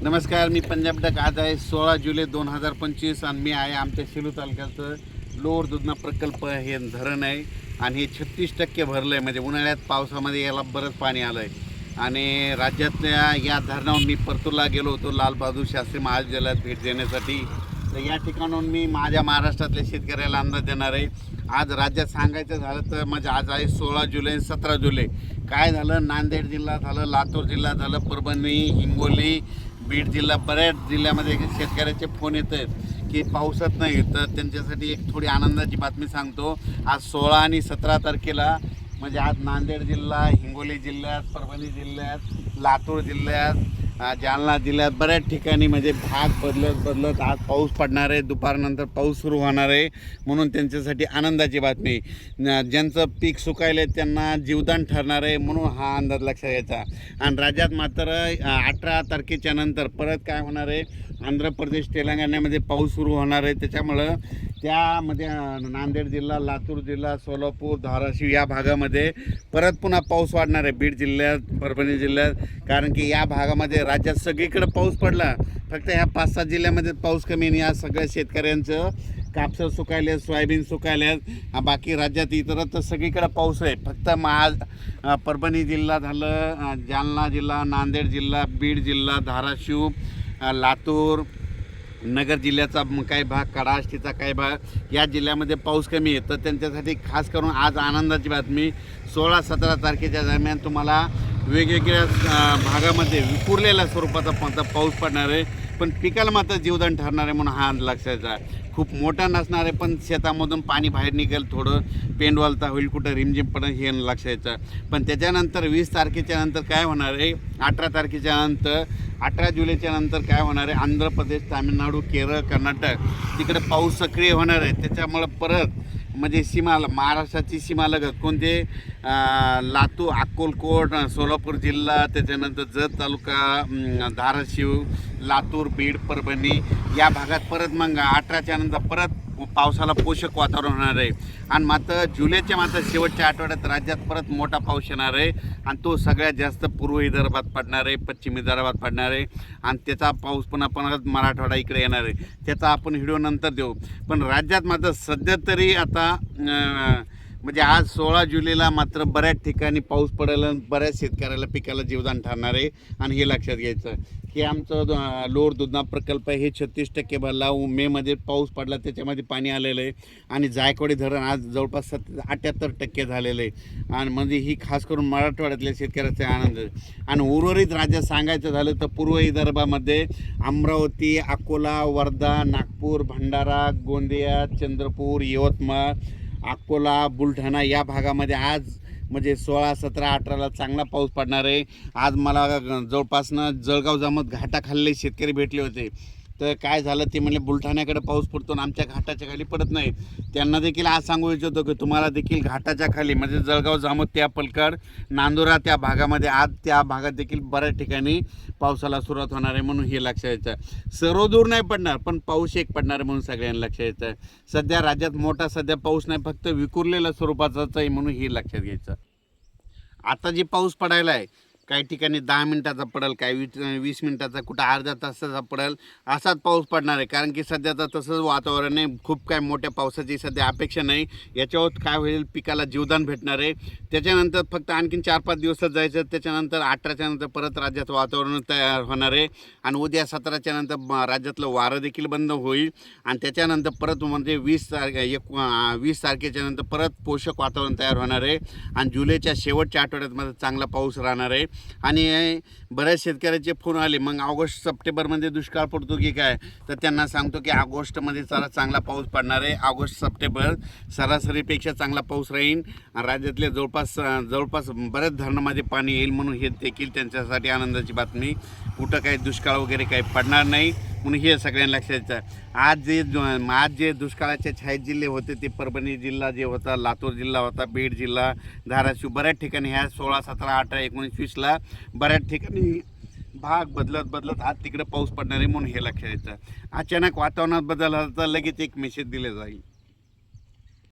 नमस्कार, मी पंजाब डक. आज आहे 16 जुलै 2025 आणि मी आहे आमच्या सेलू तालुक्याचं लोअर दुधना प्रकल्प हे धरण आहे आणि हे 36% भरलं आहे. म्हणजे उन्हाळ्यात पावसामध्ये याला बरंच पाणी आलं आहे आणि राज्यातल्या या धरणावर मी परतूरला गेलो होतो लाल बहादूर शास्त्री महाविद्यालयात भेट देण्यासाठी. तर या ठिकाणाहून मी माझ्या महाराष्ट्रातल्या शेतकऱ्याला अंदाज देणार आहे. आज राज्यात सांगायचं झालं तर म्हणजे आज आहे 16 जुलै 17 जुलै. काय झालं, नांदेड जिल्हा झालं, लातूर जिल्हा झालं, परभणी, हिंगोली, बीड जिल्हा, बऱ्याच जिल्ह्यामध्ये शेतकऱ्याचे फोन येत आहेत की पावसात नाही. तर त्यांच्यासाठी एक थोडी आनंदाची बातमी सांगतो. आज 16 आणि 17 तारखेला म्हणजे आज नांदेड जिल्हा, हिंगोली जिल्ह्यात, परभणी जिल्ह्यात, लातूर जिल्ह्यात, जालना जिल्ह्यात बऱ्याच ठिकाणी म्हणजे भाग बदलत आज पाऊस पडणार आहे. दुपारनंतर पाऊस सुरू होणार आहे म्हणून त्यांच्यासाठी आनंदाची बातमी. ज्यांचं पीक सुकायले त्यांना जीवदान ठरणार आहे म्हणून हा अंदाज लक्षात घ्यायचा. आणि राज्यात मात्र 18 तारखेच्या नंतर परत काय होणार आहे, आंध्र प्रदेश, तेलंगणामध्ये पाऊस सुरू होणार आहे. त्याच्यामुळं त्यामध्ये नांदेड जिल्हा, लातूर जिल्हा, सोलापूर, धाराशिव या भागामध्ये परत पुन्हा पाऊस वाढणार आहे. बीड जिल्ह्यात, परभणी जिल्ह्यात, कारण की या भागामध्ये राज्यात सगळीकडे पाऊस पडला, फक्त ह्या 5-7 जिल्ह्यामध्ये पाऊस कमी. आणि या सगळ्या शेतकऱ्यांचं कापसं सुकायले, सोयाबीन सुकायले, बाकी राज्यात इतरत्र सगळीकडे पाऊस आहे. फक्त परभणी जिल्हा झालं, जालना जिल्हा, नांदेड जिल्हा, बीड जिल्हा, धाराशिव, लातूर, नगर जिल्ह्याचा काही भाग, कडाष्टीचा काही भाग या जिल्ह्यामध्ये पाऊस कमी आहे. तर त्यांच्यासाठी खास करून आज आनंदाची बातमी, 16-17 तारखेच्या दरम्यान तुम्हाला वेगवेगळ्या भागामध्ये विखुरलेल्या स्वरूपाचा पाऊस पडणार आहे, पण पिकाला मात्र जीवदान ठरणार आहे म्हणून हा लक्षाचा. खूप मोठा नसणार आहे पण शेतामधून पाणी बाहेर निघेल, थोडं पेंडवालता होईल, कुठं रिमझिम पडेल हे लक्षायचं. पण त्याच्यानंतर 20 तारखेच्या नंतर काय होणार आहे, 18 तारखेच्या नंतर, 18 जुलैच्या नंतर काय होणार आहे, आंध्र प्रदेश, तामिळनाडू, केरळ, कर्नाटक तिकडे पाऊस सक्रिय होणार आहे. त्याच्यामुळं परत म्हणजे महाराष्ट्राची सीमालगत कोणते लातूर, अक्कलकोट, सोलापूर जिल्हा, त्याच्यानंतर जत तालुका, धाराशिव, लातूर, बीड, परभणी या भागात परत मग 18च्या नंतर परत पावसाला पोषक वातावरण होणार आहे. आणि मात्र जुलैच्या मात्र शेवटच्या आठवड्यात राज्यात परत मोठा पाऊस येणार आहे आणि तो सगळ्यात जास्त पूर्व विदर्भात पडणार आहे, पश्चिम विदर्भात पडणार आहे आणि त्याचा पाऊस पुन्हा मराठवाडा इकडे येणार आहे. त्याचा आपण व्हिडिओ नंतर देऊ. पण राज्यात मात्र सध्या तरी आता म्हणजे आज 16 जुलैला मात्र बऱ्याच ठिकाणी पाऊस पडेल आणि बऱ्याच शेतकऱ्याला पिकाला जीवदान ठरणार आहे. आणि हे लक्षात घ्यायचं की आमचं लोअर दुधना प्रकल्प आहे, हे 36% भरला. मेमध्ये पाऊस पडला, त्याच्यामध्ये पाणी आलेलं आहे. आणि जायकवाडी धरण आज जवळपास 78% झालेलं आहे. आणि म्हणजे ही खास करून मराठवाड्यातल्या शेतकऱ्याचा आनंद आहे. आणि उर्वरित राज्यात सांगायचं झालं तर पूर्व विदर्भामध्ये अमरावती, अकोला, वर्धा, नागपूर, भंडारा, गोंदिया, चंद्रपूर, यवतमाळ, अकोला, बुलढाणा या भागामध्ये आज म्हणजे 16, 17, 18ला चांगला पाऊस पडणार आहे. आज मला जवळपासनं जळगाव जामोद घाटाखाली शेतकरी भेटले होते. तर काय झालं, ते म्हणले बुलढाण्याकडे पाऊस पडतो आणि आमच्या घाटाच्या खाली पडत नाही. त्यांना देखील आज सांगू इच्छितो की तुम्हाला देखील घाटाच्या खाली म्हणजे जळगाव जामोद, त्या पलकाड, नांदुरा त्या भागामध्ये आज त्या भागात देखील बऱ्याच ठिकाणी पावसाला सुरुवात होणार आहे म्हणून हे लक्षात यायचं. सर्वदूर नाही पडणार पण पाऊस एक पडणार म्हणून सगळ्यांना लक्षात यायचं. सध्या राज्यात मोठा पाऊस नाही, फक्त विखुरलेल्या स्वरूपाचाच आहे म्हणून हे लक्षात घ्यायचं. आता जे पाऊस पडायला आहे काही ठिकाणी 10 मिनिटाचा पडेल, काही 20 मिनिटाचा, कुठं अर्धा तासाचा पडेल, असाच पाऊस पडणार आहे. कारण की सध्याचं तसंच वातावरण आहे. खूप काय मोठ्या पावसाची सध्या अपेक्षा नाही. याच्यावर काय होईल, पिकाला जीवदान भेटणार आहे. त्याच्यानंतर फक्त आणखीन 4-5 दिवसात जायचं. त्याच्यानंतर 18च्या नंतर परत राज्यात वातावरण तयार होणार आहे. आणि उद्या 17च्या नंतर राज्यातलं वारं देखील बंद होईल. आणि त्याच्यानंतर परत म्हणजे 20 तारखेच्या नंतर परत पोषक वातावरण तयार होणार आहे. आणि जुलैच्या शेवटच्या आठवड्यात मध्ये चांगला पाऊस राहणार आहे. आणि बऱ्याच शेतकऱ्याचे फोन आले, मग ऑगस्ट सप्टेंबरमध्ये दुष्काळ पडतो की काय, तर त्यांना सांगतो की ऑगस्टमध्ये चांगला पाऊस पडणार आहे. ऑगस्ट सप्टेंबर सरासरीपेक्षा चांगला पाऊस राहील. राज्यातल्या जवळपास बऱ्याच धरणामध्ये पाणी येईल म्हणून हे देखील त्यांच्यासाठी आनंदाची बातमी. कुठं काही दुष्काळ वगैरे काही पडणार नाही म्हणून हे सगळ्यांना लक्षात यायचं. आज जे दुष्काळाचे छायेत जिल्हे होते ते परभणी जिल्हा जे होता, लातूर जिल्हा होता, बीड जिल्हा, धाराशिव बऱ्याच ठिकाणी ह्या 16, 17, 18, 19, 20ला बऱ्याच ठिकाणी भाग बदलत आज तिकडे पाऊस पडणार आहे म्हणून हे लक्षात यायचं. अचानक वातावरणात बदल झाला तर लगेच एक मेसेज दिले जाईल.